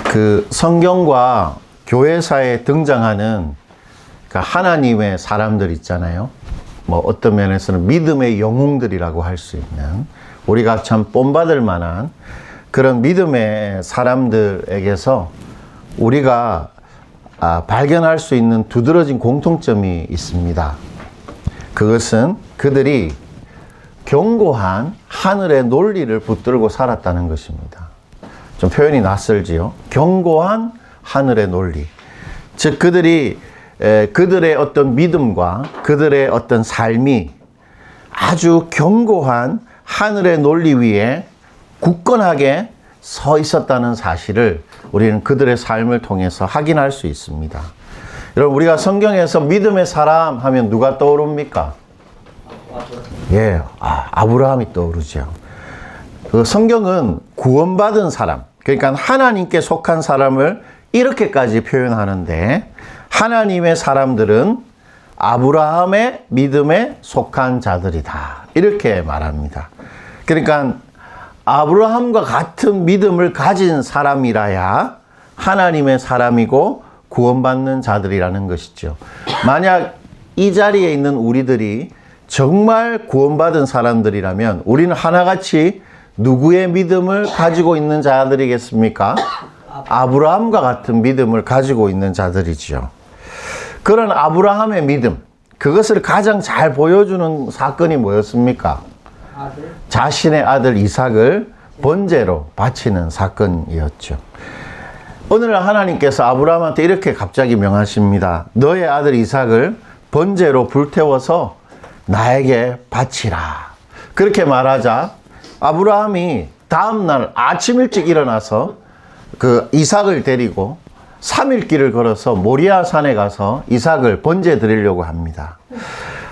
그 성경과 교회사에 등장하는 그 하나님의 사람들 있잖아요. 뭐 어떤 면에서는 믿음의 영웅들이라고 할 수 있는, 우리가 참 본받을 만한 그런 믿음의 사람들에게서 우리가 발견할 수 있는 두드러진 공통점이 있습니다. 그것은 그들이 견고한 하늘의 논리를 붙들고 살았다는 것입니다. 좀 표현이 낯설지요? 견고한 하늘의 논리. 즉 그들의 어떤 믿음과 그들의 어떤 삶이 아주 견고한 하늘의 논리 위에 굳건하게 서 있었다는 사실을 우리는 그들의 삶을 통해서 확인할 수 있습니다. 여러분, 우리가 성경에서 믿음의 사람 하면 누가 떠오릅니까? 예, 아브라함이 떠오르죠. 그 성경은 구원받은 사람, 그러니까 하나님께 속한 사람을 이렇게까지 표현하는데, 하나님의 사람들은 아브라함의 믿음에 속한 자들이다, 이렇게 말합니다. 그러니까 아브라함과 같은 믿음을 가진 사람이라야 하나님의 사람이고 구원받는 자들이라는 것이죠. 만약 이 자리에 있는 우리들이 정말 구원받은 사람들이라면 우리는 하나같이 누구의 믿음을 가지고 있는 자들이겠습니까? 아브라함과 같은 믿음을 가지고 있는 자들이죠. 그런 아브라함의 믿음, 그것을 가장 잘 보여주는 사건이 뭐였습니까? 자신의 아들 이삭을 번제로 바치는 사건이었죠. 오늘 하나님께서 아브라함한테 이렇게 갑자기 명하십니다. 너의 아들 이삭을 번제로 불태워서 나에게 바치라. 그렇게 말하자 아브라함이 다음날 아침 일찍 일어나서 그 이삭을 데리고 3일 길을 걸어서 모리아 산에 가서 이삭을 번제 드리려고 합니다.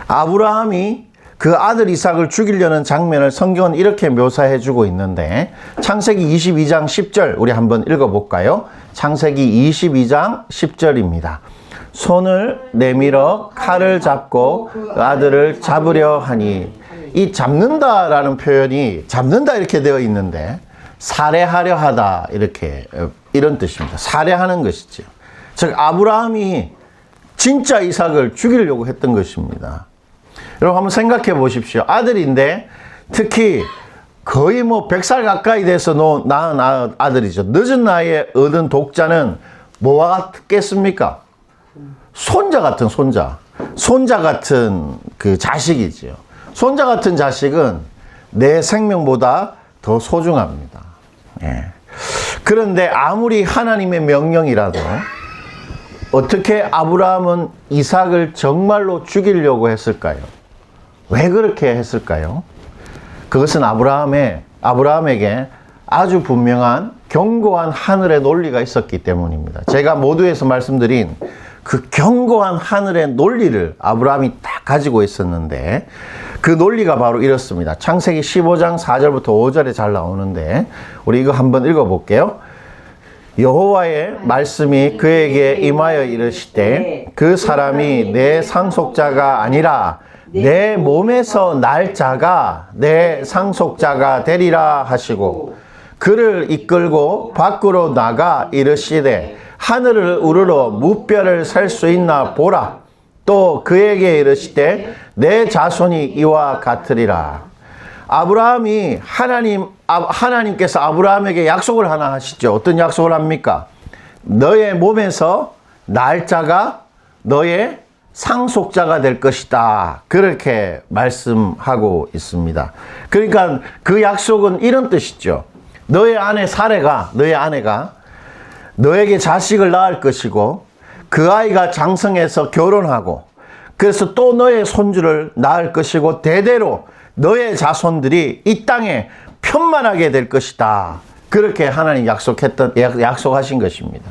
아브라함이 그 아들 이삭을 죽이려는 장면을 성경은 이렇게 묘사해 주고 있는데, 창세기 22장 10절 우리 한번 읽어볼까요? 창세기 22장 10절입니다. 손을 내밀어 칼을 잡고 그 아들을 잡으려 하니, 이 잡는다라는 표현이 잡는다 이렇게 되어 있는데 살해하려 하다 이런 뜻입니다. 살해하는 것이죠. 즉 아브라함이 진짜 이삭을 죽이려고 했던 것입니다. 여러분 한번 생각해 보십시오. 아들인데, 특히 거의 뭐 100살 가까이 돼서 낳은 아들이죠. 늦은 나이에 얻은 독자는 뭐와 같겠습니까? 손자 같은 손자 같은 그 자식이지요. 손자 같은 자식은 내 생명보다 더 소중합니다. 예. 그런데 아무리 하나님의 명령이라도 어떻게 아브라함은 이삭을 정말로 죽이려고 했을까요? 왜 그렇게 했을까요? 그것은 아브라함에게 아주 분명한 견고한 하늘의 논리가 있었기 때문입니다. 제가 모두에서 말씀드린 그 견고한 하늘의 논리를 아브라함이 딱 가지고 있었는데, 그 논리가 바로 이렇습니다. 창세기 15장 4절부터 5절에 잘 나오는데 우리 이거 한번 읽어볼게요. 여호와의 말씀이 그에게 임하여 이르시되 그 사람이 내 상속자가 아니라 내 몸에서 날 자가 내 상속자가 되리라 하시고, 그를 이끌고 밖으로 나가 이르시되 하늘을 우러러 무뼈를 셀 수 있나 보라. 또 그에게 이르시되 내 자손이 이와 같으리라. 아브라함이 하나님께서 아브라함에게 약속을 하나 하시죠. 어떤 약속을 합니까? 너의 몸에서 날 자가 너의 상속자가 될 것이다. 그렇게 말씀하고 있습니다. 그러니까 그 약속은 이런 뜻이죠. 너의 아내가 너에게 자식을 낳을 것이고, 그 아이가 장성해서 결혼하고, 그래서 또 너의 손주를 낳을 것이고, 대대로 너의 자손들이 이 땅에 편만하게 될 것이다. 그렇게 하나님 약속하신 것입니다.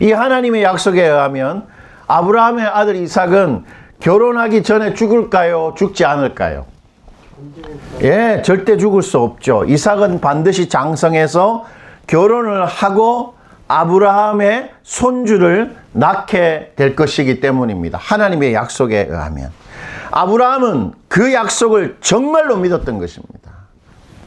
이 하나님의 약속에 의하면 아브라함의 아들 이삭은 결혼하기 전에 죽을까요? 죽지 않을까요? 예, 절대 죽을 수 없죠. 이삭은 반드시 장성해서 결혼을 하고 아브라함의 손주를 낳게 될 것이기 때문입니다. 하나님의 약속에 의하면. 아브라함은 그 약속을 정말로 믿었던 것입니다.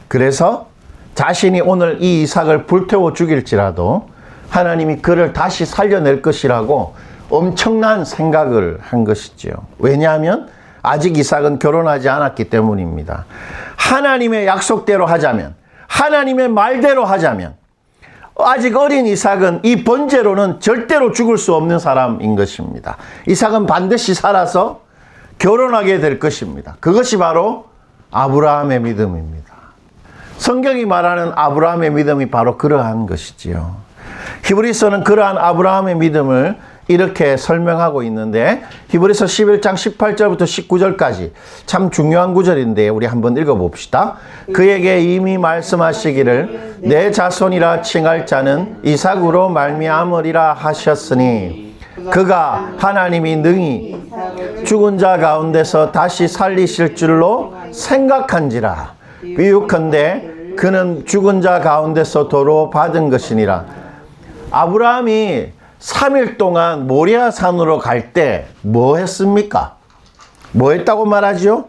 그래서 자신이 오늘 이 이삭을 불태워 죽일지라도 하나님이 그를 다시 살려낼 것이라고 엄청난 생각을 한 것이지요. 왜냐하면 아직 이삭은 결혼하지 않았기 때문입니다. 하나님의 약속대로 하자면, 하나님의 말대로 하자면 아직 어린 이삭은 이 번제로는 절대로 죽을 수 없는 사람인 것입니다. 이삭은 반드시 살아서 결혼하게 될 것입니다. 그것이 바로 아브라함의 믿음입니다. 성경이 말하는 아브라함의 믿음이 바로 그러한 것이지요. 히브리서는 그러한 아브라함의 믿음을 이렇게 설명하고 있는데, 히브리서 11장 18절부터 19절까지 참 중요한 구절인데 우리 한번 읽어봅시다. 그에게 이미 말씀하시기를 내 자손이라 칭할 자는 이삭으로 말미암으리라 하셨으니 그가 하나님이 능히 죽은 자 가운데서 다시 살리실 줄로 생각한지라. 비유컨대 그는 죽은 자 가운데서 도로 받은 것이니라. 아브라함이 3일 동안 모리아 산으로 갈 때 뭐 했습니까? 뭐 했다고 말하죠?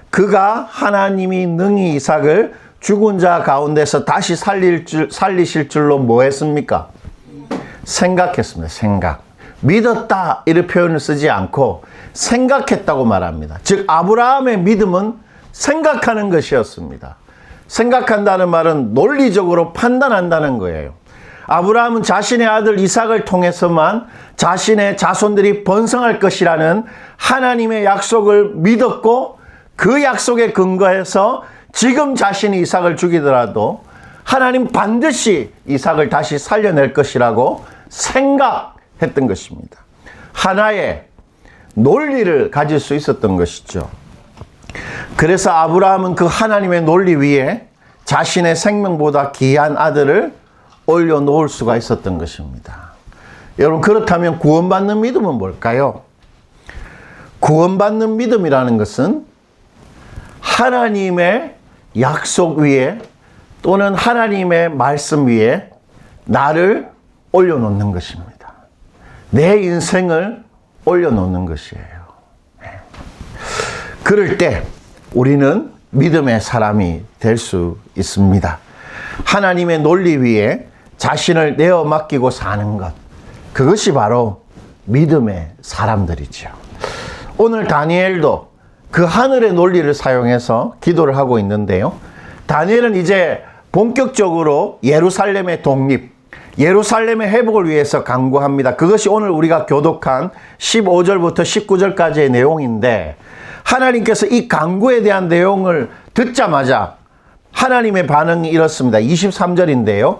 그가 하나님이 능히 이삭을 죽은 자 가운데서 다시 살리실 줄로 뭐 했습니까? 생각했습니다. 생각. 믿었다 이런 표현을 쓰지 않고 생각했다고 말합니다. 즉 아브라함의 믿음은 생각하는 것이었습니다. 생각한다는 말은 논리적으로 판단한다는 거예요. 아브라함은 자신의 아들 이삭을 통해서만 자신의 자손들이 번성할 것이라는 하나님의 약속을 믿었고, 그 약속에 근거해서 지금 자신이 이삭을 죽이더라도 하나님 반드시 이삭을 다시 살려낼 것이라고 생각했던 것입니다. 하나의 논리를 가질 수 있었던 것이죠. 그래서 아브라함은 그 하나님의 논리 위에 자신의 생명보다 귀한 아들을 올려놓을 수가 있었던 것입니다. 여러분, 그렇다면 구원받는 믿음은 뭘까요? 구원받는 믿음이라는 것은 하나님의 약속 위에 또는 하나님의 말씀 위에 나를 올려놓는 것입니다. 내 인생을 올려놓는 것이에요. 그럴 때 우리는 믿음의 사람이 될 수 있습니다. 하나님의 논리 위에 자신을 내어 맡기고 사는 것, 그것이 바로 믿음의 사람들이죠. 오늘 다니엘도 그 하늘의 논리를 사용해서 기도를 하고 있는데요. 다니엘은 이제 본격적으로 예루살렘의 독립, 예루살렘의 회복을 위해서 간구합니다. 그것이 오늘 우리가 교독한 15절부터 19절까지의 내용인데, 하나님께서 이 간구에 대한 내용을 듣자마자 하나님의 반응이 이렇습니다. 23절인데요.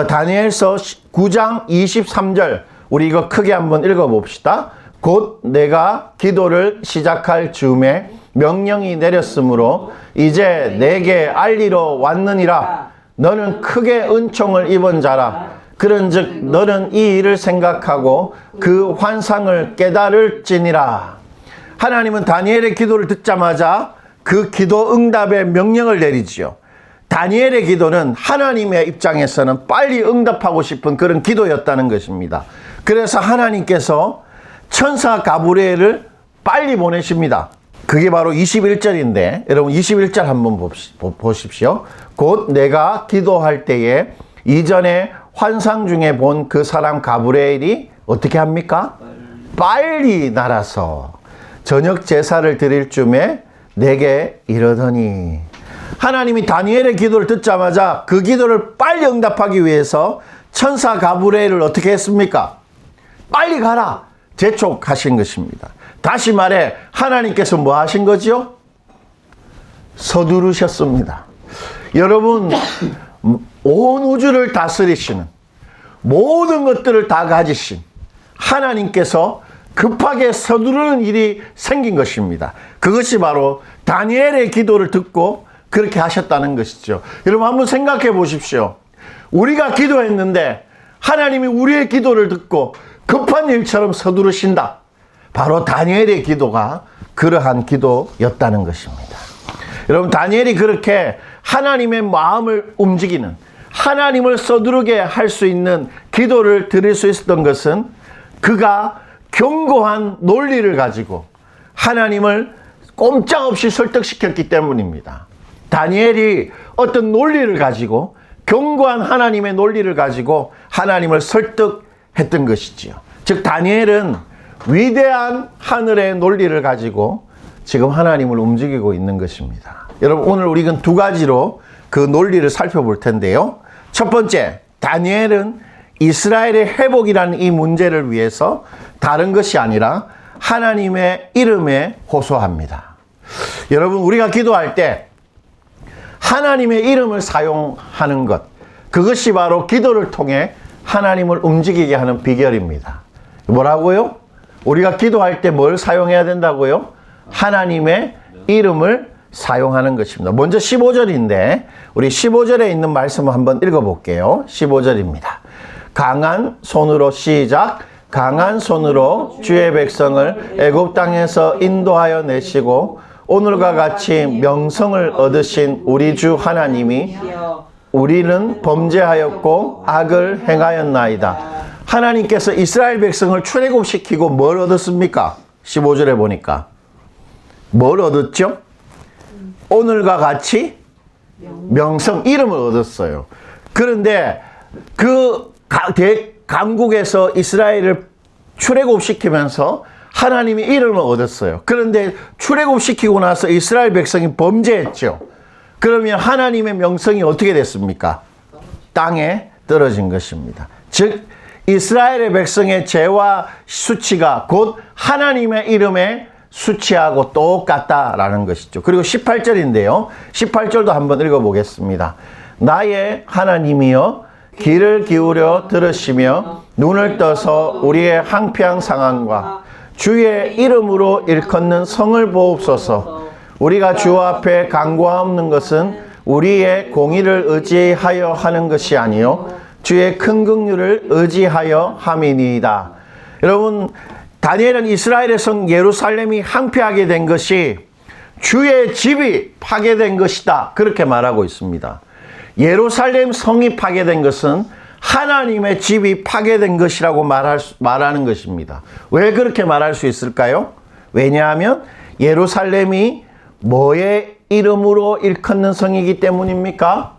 다니엘서 9장 23절, 우리 이거 크게 한번 읽어봅시다. 곧 내가 기도를 시작할 즈음에 명령이 내렸으므로 이제 내게 알리러 왔느니라. 너는 크게 은총을 입은 자라. 그런즉 너는 이 일을 생각하고 그 환상을 깨달을지니라. 하나님은 다니엘의 기도를 듣자마자 그 기도 응답의 명령을 내리지요. 다니엘의 기도는 하나님의 입장에서는 빨리 응답하고 싶은 그런 기도였다는 것입니다. 그래서 하나님께서 천사 가브리엘을 빨리 보내십니다. 그게 바로 21절인데, 여러분 21절 한번 보십시오. 곧 내가 기도할 때에 이전에 환상 중에 본 그 사람 가브리엘이 어떻게 합니까? 빨리 날아서 저녁 제사를 드릴 쯤에 내게 이르더니. 하나님이 다니엘의 기도를 듣자마자 그 기도를 빨리 응답하기 위해서 천사 가브리엘을 어떻게 했습니까? 빨리 가라 재촉하신 것입니다. 다시 말해 하나님께서 뭐 하신 거지요? 서두르셨습니다. 여러분, 온 우주를 다스리시는, 모든 것들을 다 가지신 하나님께서 급하게 서두르는 일이 생긴 것입니다. 그것이 바로 다니엘의 기도를 듣고 그렇게 하셨다는 것이죠. 여러분 한번 생각해 보십시오. 우리가 기도했는데 하나님이 우리의 기도를 듣고 급한 일처럼 서두르신다. 바로 다니엘의 기도가 그러한 기도였다는 것입니다. 여러분, 다니엘이 그렇게 하나님의 마음을 움직이는, 하나님을 서두르게 할 수 있는 기도를 드릴 수 있었던 것은 그가 견고한 논리를 가지고 하나님을 꼼짝없이 설득시켰기 때문입니다. 다니엘이 어떤 논리를 가지고 견고한 하나님의 논리를 가지고 하나님을 설득했던 것이지요. 즉 다니엘은 위대한 하늘의 논리를 가지고 지금 하나님을 움직이고 있는 것입니다. 여러분 오늘 우리는 두 가지로 그 논리를 살펴볼 텐데요. 첫 번째, 다니엘은 이스라엘의 회복이라는 이 문제를 위해서 다른 것이 아니라 하나님의 이름에 호소합니다. 여러분 우리가 기도할 때 하나님의 이름을 사용하는 것, 그것이 바로 기도를 통해 하나님을 움직이게 하는 비결입니다. 뭐라고요? 우리가 기도할 때 뭘 사용해야 된다고요? 하나님의 이름을 사용하는 것입니다. 먼저 15절인데 우리 15절에 있는 말씀을 한번 읽어볼게요. 15절입니다. 강한 손으로 시작. 강한 손으로 주의 백성을 애굽 땅에서 인도하여 내시고 오늘과 같이 명성을 얻으신 우리 주 하나님이 우리는 범죄하였고 악을 행하였나이다. 하나님께서 이스라엘 백성을 출애굽시키고 뭘 얻었습니까? 15절에 보니까 뭘 얻었죠? 오늘과 같이 명성, 이름을 얻었어요. 그런데 그 강국에서 이스라엘을 출애굽시키면서 하나님의 이름을 얻었어요. 그런데 출애굽시키고 나서 이스라엘 백성이 범죄했죠. 그러면 하나님의 명성이 어떻게 됐습니까? 땅에 떨어진 것입니다. 즉 이스라엘의 백성의 죄와 수치가 곧 하나님의 이름에 수치하고 똑같다라는 것이죠. 그리고 18절인데요. 18절도 한번 읽어보겠습니다. 나의 하나님이여 귀를 기울여 들으시며 눈을 떠서 우리의 황폐한 상황과 주의 이름으로 일컫는 성을 보옵소서. 우리가 주 앞에 간구하옵는 것은 우리의 공의를 의지하여 하는 것이 아니요 주의 큰 긍휼을 의지하여 함이니이다. 여러분 다니엘은 이스라엘의 성 예루살렘이 황폐하게 된 것이 주의 집이 파괴된 것이다. 그렇게 말하고 있습니다. 예루살렘 성이 파괴된 것은 하나님의 집이 파괴된 것이라고 말하는 것입니다. 왜 그렇게 말할 수 있을까요? 왜냐하면 예루살렘이 뭐의 이름으로 일컫는 성이기 때문입니까?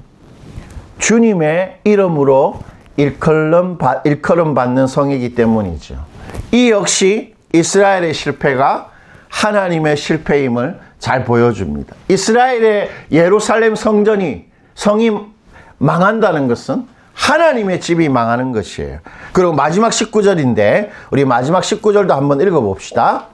주님의 이름으로 일컬음 받는 성이기 때문이죠. 이 역시 이스라엘의 실패가 하나님의 실패임을 잘 보여줍니다. 이스라엘의 예루살렘 성이 망한다는 것은 하나님의 집이 망하는 것이에요. 그리고 마지막 19절인데 우리 마지막 19절도 한번 읽어봅시다.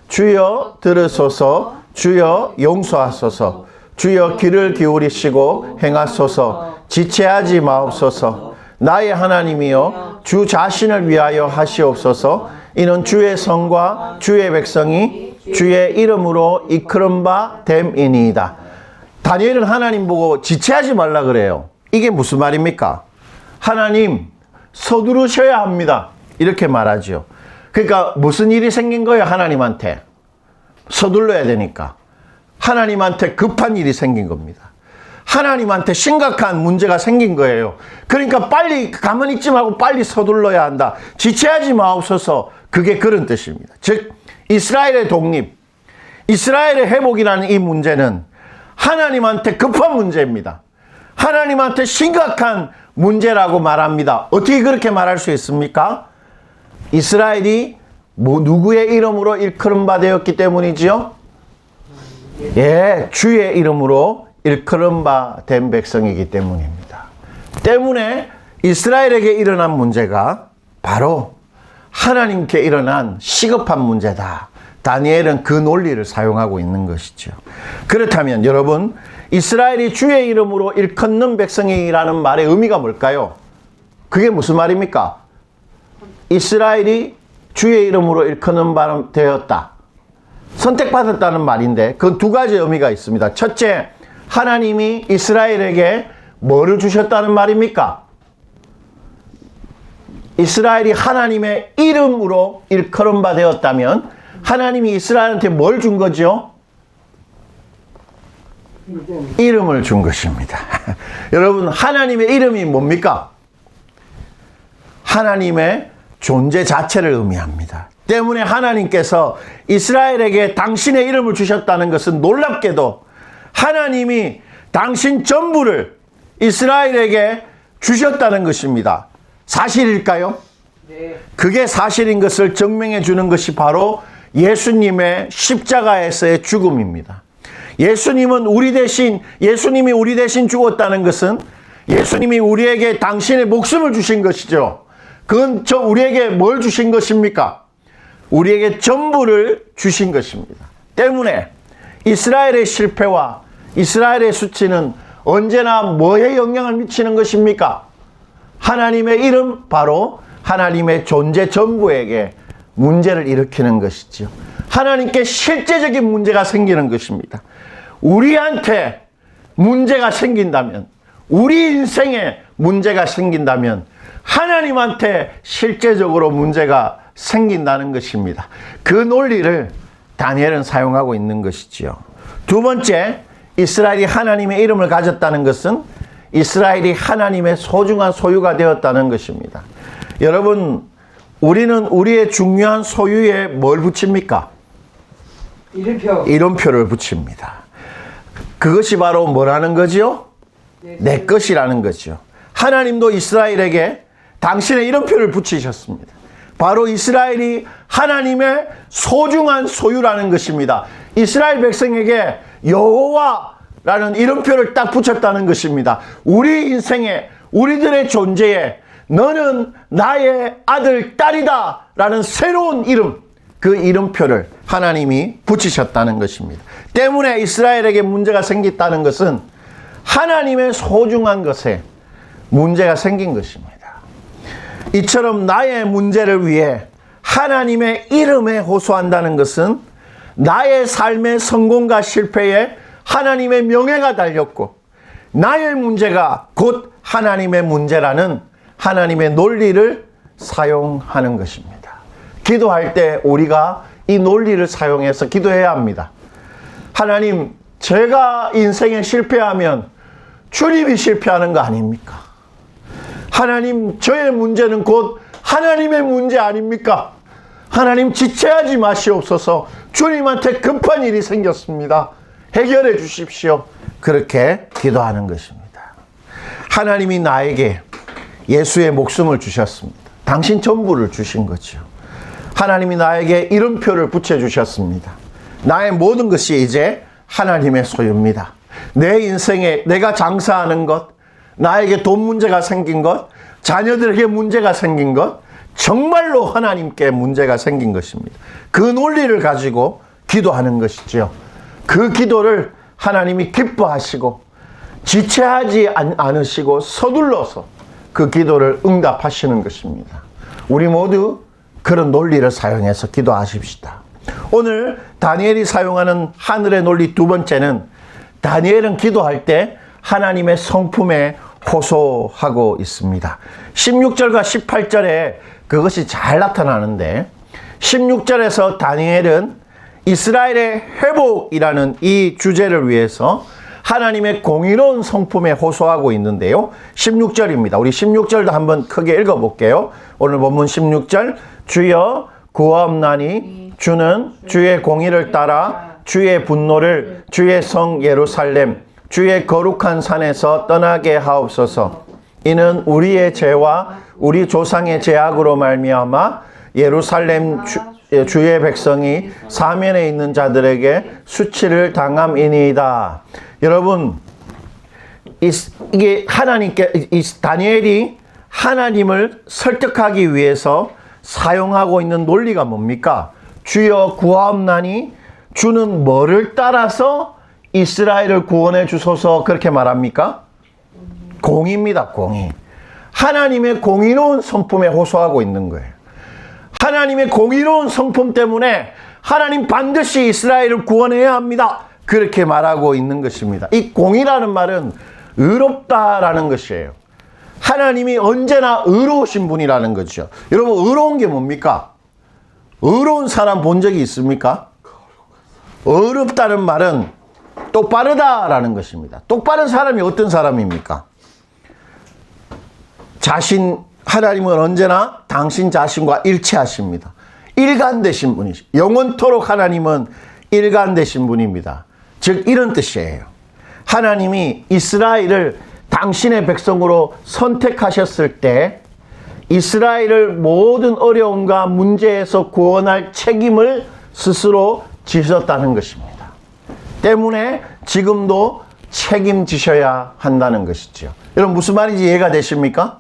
주여 들으소서, 주여 용서하소서, 주여 귀를 기울이시고 행하소서, 지체하지 마옵소서. 나의 하나님이여 주 자신을 위하여 하시옵소서. 이는 주의 성과 주의 백성이 주의 이름으로 이끌은 바 됨이니이다. 다니엘은 하나님 보고 지체하지 말라 그래요. 이게 무슨 말입니까? 하나님 서두르셔야 합니다. 이렇게 말하죠. 그러니까 무슨 일이 생긴 거예요? 하나님한테 서둘러야 되니까 하나님한테 급한 일이 생긴 겁니다. 하나님한테 심각한 문제가 생긴 거예요. 그러니까 빨리 가만히 있지 말고 빨리 서둘러야 한다. 지체하지 마옵소서. 그게 그런 뜻입니다. 즉 이스라엘의 독립, 이스라엘의 회복이라는 이 문제는 하나님한테 급한 문제입니다. 하나님한테 심각한 문제라고 말합니다. 어떻게 그렇게 말할 수 있습니까? 이스라엘이 누구의 이름으로 일컬음 바 되었기 때문이지요? 예, 주의 이름으로 일컬음 바 된 백성이기 때문입니다. 때문에 이스라엘에게 일어난 문제가 바로 하나님께 일어난 시급한 문제다. 다니엘은 그 논리를 사용하고 있는 것이죠. 그렇다면 여러분, 이스라엘이 주의 이름으로 일컫는 백성이라는 말의 의미가 뭘까요? 그게 무슨 말입니까? 이스라엘이 주의 이름으로 일컫는 바 되었다. 선택받았다는 말인데 그 두 가지 의미가 있습니다. 첫째, 하나님이 이스라엘에게 뭐를 주셨다는 말입니까? 이스라엘이 하나님의 이름으로 일컬음 바 되었다면 하나님이 이스라엘한테 뭘 준 거죠? 이름을 준 것입니다. 여러분, 하나님의 이름이 뭡니까? 하나님의 존재 자체를 의미합니다. 때문에 하나님께서 이스라엘에게 당신의 이름을 주셨다는 것은 놀랍게도 하나님이 당신 전부를 이스라엘에게 주셨다는 것입니다. 사실일까요? 네. 그게 사실인 것을 증명해 주는 것이 바로 예수님의 십자가에서의 죽음입니다. 예수님이 우리 대신 죽었다는 것은 예수님이 우리에게 당신의 목숨을 주신 것이죠. 그건 우리에게 뭘 주신 것입니까? 우리에게 전부를 주신 것입니다. 때문에 이스라엘의 실패와 이스라엘의 수치는 언제나 뭐에 영향을 미치는 것입니까? 하나님의 이름, 바로 하나님의 존재 전부에게 문제를 일으키는 것이죠. 하나님께 실제적인 문제가 생기는 것입니다. 우리한테 문제가 생긴다면, 우리 인생에 문제가 생긴다면 하나님한테 실제적으로 문제가 생긴다는 것입니다. 그 논리를 다니엘은 사용하고 있는 것이지요. 두 번째, 이스라엘이 하나님의 이름을 가졌다는 것은 이스라엘이 하나님의 소중한 소유가 되었다는 것입니다. 여러분, 우리는 우리의 중요한 소유에 뭘 붙입니까? 이름표. 이름표를 붙입니다. 그것이 바로 뭐라는 거지요? 내 것이라는 거죠. 하나님도 이스라엘에게 당신의 이름표를 붙이셨습니다. 바로 이스라엘이 하나님의 소중한 소유라는 것입니다. 이스라엘 백성에게 여호와라는 이름표를 딱 붙였다는 것입니다. 우리 인생에, 우리들의 존재에 너는 나의 아들, 딸이다 라는 새로운 이름, 그 이름표를 하나님이 붙이셨다는 것입니다. 때문에 이스라엘에게 문제가 생겼다는 것은 하나님의 소중한 것에 문제가 생긴 것입니다. 이처럼 나의 문제를 위해 하나님의 이름에 호소한다는 것은 나의 삶의 성공과 실패에 하나님의 명예가 달렸고 나의 문제가 곧 하나님의 문제라는 하나님의 논리를 사용하는 것입니다. 기도할 때 우리가 이 논리를 사용해서 기도해야 합니다. 하나님, 제가 인생에 실패하면 주님이 실패하는 거 아닙니까? 하나님, 저의 문제는 곧 하나님의 문제 아닙니까? 하나님, 지체하지 마시옵소서. 주님한테 급한 일이 생겼습니다. 해결해 주십시오. 그렇게 기도하는 것입니다. 하나님이 나에게 예수의 목숨을 주셨습니다. 당신 전부를 주신 거죠. 하나님이 나에게 이름표를 붙여주셨습니다. 나의 모든 것이 이제 하나님의 소유입니다. 내 인생에 내가 장사하는 것, 나에게 돈 문제가 생긴 것, 자녀들에게 문제가 생긴 것, 정말로 하나님께 문제가 생긴 것입니다. 그 논리를 가지고 기도하는 것이죠. 그 기도를 하나님이 기뻐하시고 지체하지 않으시고 서둘러서 그 기도를 응답하시는 것입니다. 우리 모두 그런 논리를 사용해서 기도하십시다. 오늘 다니엘이 사용하는 하늘의 논리 두 번째는, 다니엘은 기도할 때 하나님의 성품에 호소하고 있습니다. 16절과 18절에 그것이 잘 나타나는데, 16절에서 다니엘은 이스라엘의 회복이라는 이 주제를 위해서 하나님의 공의로운 성품에 호소하고 있는데요. 16절입니다. 우리 16절도 한번 크게 읽어볼게요. 오늘 본문 16절. 주여 구하옵나니 주는 주의 공의를 따라 주의 분노를 주의 성 예루살렘 주의 거룩한 산에서 떠나게 하옵소서. 이는 우리의 죄와 우리 조상의 죄악으로 말미암아 예루살렘 주의 백성이 사면에 있는 자들에게 수치를 당함이니이다. 여러분, 이게 하나님께, 다니엘이 하나님을 설득하기 위해서 사용하고 있는 논리가 뭡니까? 주여 구하옵나니 주는 뭐를 따라서 이스라엘을 구원해 주소서, 그렇게 말합니까? 공의입니다. 공의. 하나님의 공의로운 성품에 호소하고 있는 거예요. 하나님의 공의로운 성품 때문에 하나님 반드시 이스라엘을 구원해야 합니다. 그렇게 말하고 있는 것입니다. 이 공의라는 말은 의롭다라는 것이에요. 하나님이 언제나 의로우신 분이라는 거죠. 여러분, 의로운 게 뭡니까? 의로운 사람 본 적이 있습니까? 의롭다는 말은 똑바르다라는 것입니다. 똑바른 사람이 어떤 사람입니까? 하나님은 언제나 당신 자신과 일치하십니다. 일관되신 분이시. 영원토록 하나님은 일관되신 분입니다. 즉 이런 뜻이에요. 하나님이 이스라엘을 당신의 백성으로 선택하셨을 때 이스라엘을 모든 어려움과 문제에서 구원할 책임을 스스로 지셨다는 것입니다. 때문에 지금도 책임지셔야 한다는 것이죠. 여러분 무슨 말인지 이해가 되십니까?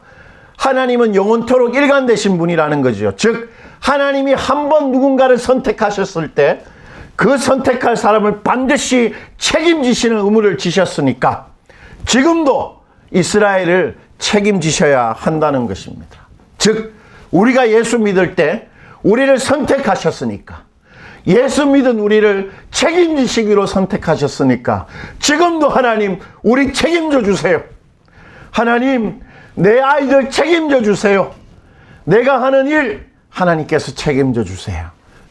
하나님은 영원토록 일관되신 분이라는 거죠. 즉 하나님이 한 번 누군가를 선택하셨을 때 그 선택할 사람을 반드시 책임지시는 의무를 지셨으니까 지금도 이스라엘을 책임지셔야 한다는 것입니다. 즉 우리가 예수 믿을 때 우리를 선택하셨으니까 예수 믿은 우리를 책임지시기로 선택하셨으니까 지금도 하나님 우리 책임져 주세요. 하나님 내 아이들 책임져 주세요. 내가 하는 일 하나님께서 책임져 주세요.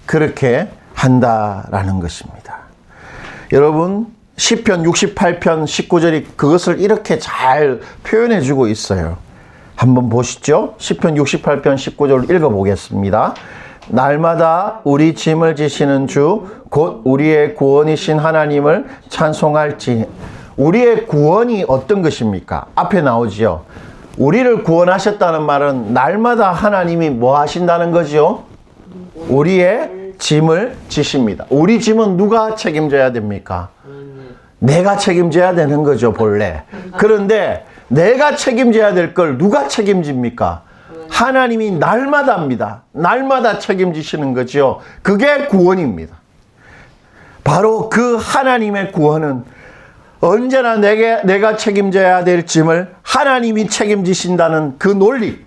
그렇게 한다라는 것입니다. 여러분 시편 68편 19절이 그것을 이렇게 잘 표현해 주고 있어요. 한번 보시죠. 시편 68편 19절을 읽어보겠습니다. 날마다 우리 짐을 지시는 주 곧 우리의 구원이신 하나님을 찬송할지. 우리의 구원이 어떤 것입니까? 앞에 나오지요. 우리를 구원하셨다는 말은 날마다 하나님이 뭐 하신다는 거죠? 우리의 짐을 지십니다. 우리 짐은 누가 책임져야 됩니까? 내가 책임져야 되는 거죠, 본래. 그런데 내가 책임져야 될 걸 누가 책임집니까? 하나님이 날마다입니다. 날마다 책임지시는 거죠. 그게 구원입니다. 바로 그 하나님의 구원은 언제나 내가 책임져야 될 짐을 하나님이 책임지신다는 그 논리,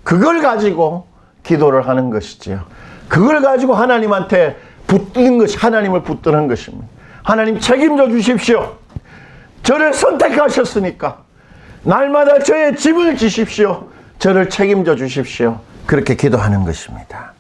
그걸 가지고 기도를 하는 것이지요. 그걸 가지고 하나님한테 붙드는 것이 하나님을 붙드는 것입니다. 하나님 책임져 주십시오. 저를 선택하셨으니까 날마다 저의 짐을 지십시오. 저를 책임져 주십시오. 그렇게 기도하는 것입니다.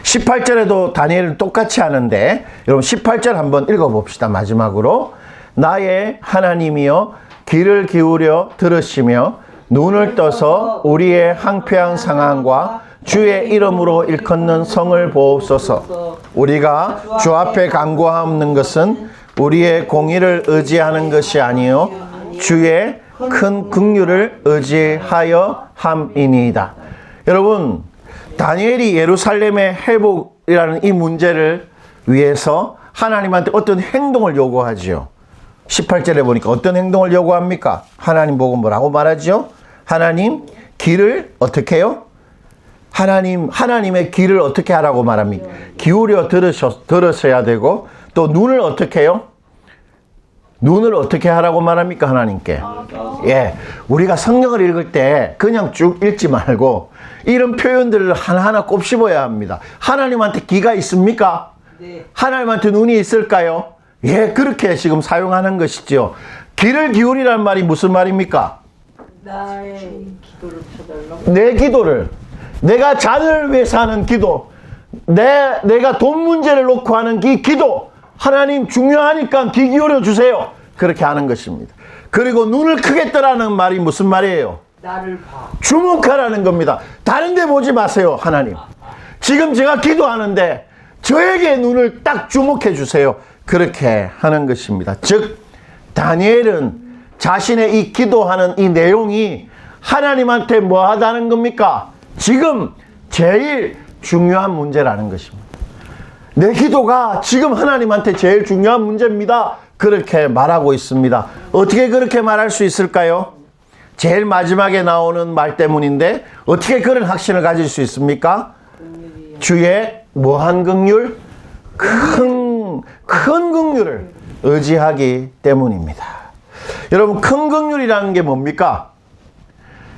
18절에도 다니엘은 똑같이 하는데 여러분 18절 한번 읽어봅시다. 마지막으로 나의 하나님이여 귀를 기울여 들으시며 눈을 떠서 우리의 황폐한 상황과 주의 이름으로 일컫는 성을 보옵소서. 우리가 주 앞에 간구하옵는 것은 우리의 공의를 의지하는 것이 아니요 주의 큰 긍휼을 의지하여 함이니이다. 여러분 다니엘이 예루살렘의 회복이라는 이 문제를 위해서 하나님한테 어떤 행동을 요구하지요. 18절에 보니까 어떤 행동을 요구합니까? 하나님 보고 뭐라고 말하죠? 하나님 길을 어떻게 해요? 하나님의 길을 어떻게 하라고 말합니까? 기울여 들으셔야 되고 또 눈을 어떻게 해요? 눈을 어떻게 하라고 말합니까? 하나님께. 예, 우리가 성경을 읽을 때 그냥 쭉 읽지 말고 이런 표현들을 하나하나 꼽씹어야 합니다. 하나님한테 귀가 있습니까? 네. 하나님한테 눈이 있을까요? 예, 그렇게 지금 사용하는 것이죠. 귀를 기울이라는 말이 무슨 말입니까? 나의 기도를 쳐달라고. 내 기도를, 내가 자녀를 위해서 하는 기도, 내가 돈 문제를 놓고 하는 이 기도, 하나님 중요하니까 귀 기울여 주세요. 그렇게 하는 것입니다. 그리고 눈을 크게 뜨라는 말이 무슨 말이에요? 나를 봐. 주목하라는 겁니다. 다른 데 보지 마세요, 하나님. 지금 제가 기도하는데 저에게 눈을 딱 주목해 주세요. 그렇게 하는 것입니다. 즉 다니엘은 자신의 이 기도하는 이 내용이 하나님한테 뭐 하다는 겁니까? 지금 제일 중요한 문제라는 것입니다. 내 기도가 지금 하나님한테 제일 중요한 문제입니다. 그렇게 말하고 있습니다. 어떻게 그렇게 말할 수 있을까요? 제일 마지막에 나오는 말 때문인데 어떻게 그런 확신을 가질 수 있습니까? 주의 무한 긍휼, 큰 긍휼을 의지하기 때문입니다. 여러분 큰 긍휼이라는 게 뭡니까?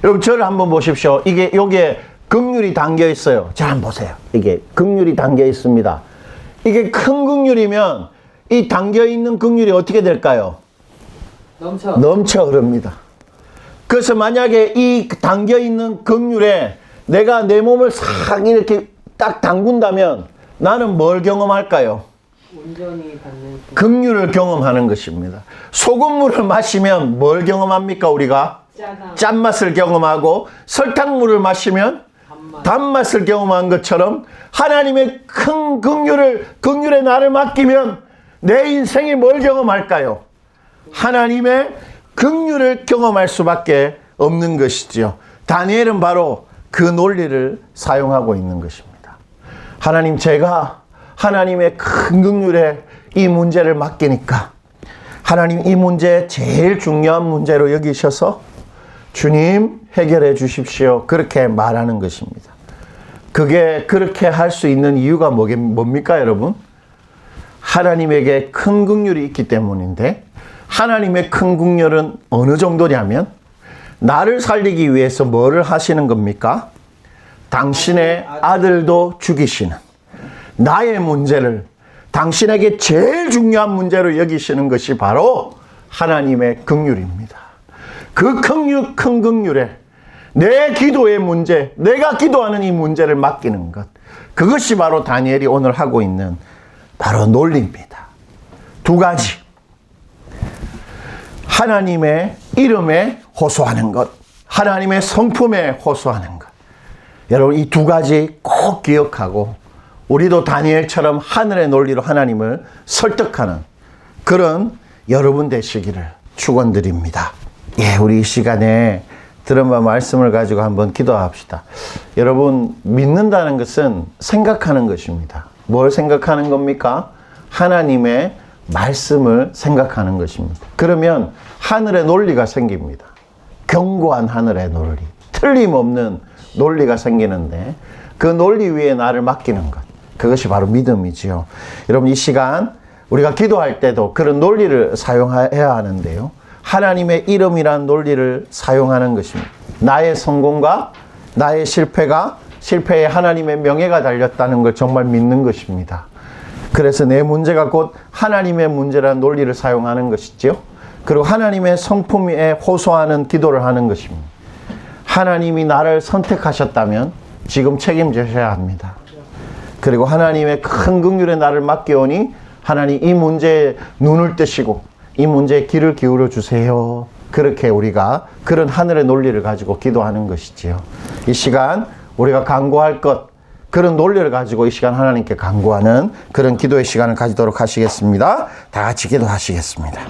여러분 저를 한번 보십시오. 여기에 긍휼이 담겨 있어요. 자 한번 보세요. 이게 긍휼이 담겨 있습니다. 이게 큰 긍휼이면 이 담겨 있는 긍휼이 어떻게 될까요? 넘쳐 흐릅니다. 그래서 만약에 이 담겨 있는 긍휼에 내가 내 몸을 싹 이렇게 딱 담근다면 나는 뭘 경험할까요? 온전히 받는 긍휼을 경험하는 것입니다. 소금물을 마시면 뭘 경험합니까 우리가? 짠맛을 경험하고 설탕물을 마시면 단맛을 경험한 것처럼 하나님의 큰 긍휼에 나를 맡기면 내 인생이 뭘 경험할까요? 하나님의 긍휼을 경험할 수밖에 없는 것이지요. 다니엘은 바로 그 논리를 사용하고 있는 것입니다. 하나님, 제가 하나님의 큰 긍휼에 이 문제를 맡기니까 하나님 이 문제 제일 중요한 문제로 여기셔서 주님 해결해 주십시오. 그렇게 말하는 것입니다. 그게 그렇게 할 수 있는 이유가 뭡니까, 여러분? 하나님에게 큰 긍휼이 있기 때문인데, 하나님의 큰 긍휼은 어느 정도냐면 나를 살리기 위해서 뭐를 하시는 겁니까? 당신의 아들도 죽이시는 나의 문제를 당신에게 제일 중요한 문제로 여기시는 것이 바로 하나님의 긍휼입니다. 그 큰 긍휼에 내 기도의 문제, 내가 기도하는 이 문제를 맡기는 것, 그것이 바로 다니엘이 오늘 하고 있는 바로 논리입니다. 두 가지. 하나님의 이름에 호소하는 것, 하나님의 성품에 호소하는 것. 여러분, 이 두 가지 꼭 기억하고 우리도 다니엘처럼 하늘의 논리로 하나님을 설득하는 그런 여러분 되시기를 축원드립니다. 예, 우리 이 시간에 들은 바 말씀을 가지고 한번 기도합시다. 여러분, 믿는다는 것은 생각하는 것입니다. 뭘 생각하는 겁니까? 하나님의 말씀을 생각하는 것입니다. 그러면 하늘의 논리가 생깁니다. 견고한 하늘의 논리, 틀림없는 논리가 생기는데 그 논리 위에 나를 맡기는 것, 그것이 바로 믿음이지요. 여러분, 이 시간 우리가 기도할 때도 그런 논리를 사용해야 하는데요. 하나님의 이름이란 논리를 사용하는 것입니다. 나의 성공과 나의 실패에 하나님의 명예가 달렸다는 걸 정말 믿는 것입니다. 그래서 내 문제가 곧 하나님의 문제라는 논리를 사용하는 것이지요. 그리고 하나님의 성품에 호소하는 기도를 하는 것입니다. 하나님이 나를 선택하셨다면 지금 책임지셔야 합니다. 그리고 하나님의 큰 긍휼에 나를 맡겨오니 하나님 이 문제에 눈을 뜨시고 이 문제에 귀를 기울여 주세요. 그렇게 우리가 그런 하늘의 논리를 가지고 기도하는 것이지요. 이 시간 우리가 간구할 것, 그런 논리를 가지고 이 시간 하나님께 간구하는 그런 기도의 시간을 가지도록 하시겠습니다. 다 같이 기도하시겠습니다.